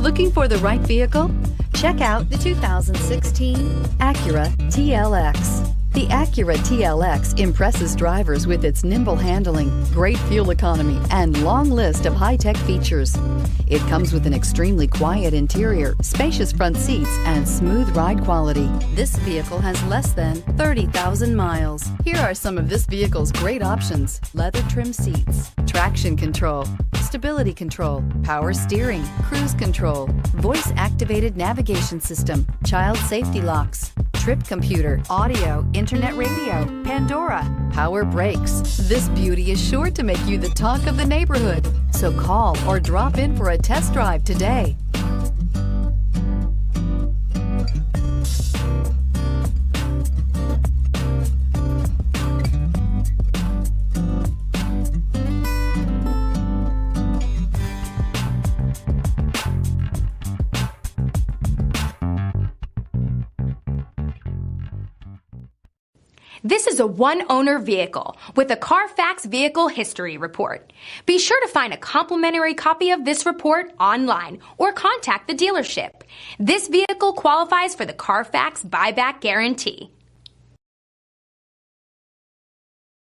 Looking for the right vehicle? Check out the 2016 Acura TLX. The Acura TLX impresses drivers with its nimble handling, great fuel economy, and long list of high-tech features. It comes with an extremely quiet interior, spacious front seats, and smooth ride quality. This vehicle has less than 30,000 miles. Here are some of this vehicle's great options: leather trim seats, traction control, stability control, power steering, cruise control, voice-activated navigation system, child safety locks, trip computer, audio, internet radio, Pandora, power brakes. This beauty is sure to make you the talk of the neighborhood. So call or drop in for a test drive today. This is a one-owner vehicle with a Carfax Vehicle History Report. Be sure to find a complimentary copy of this report online or contact the dealership. This vehicle qualifies for the Carfax Buyback Guarantee.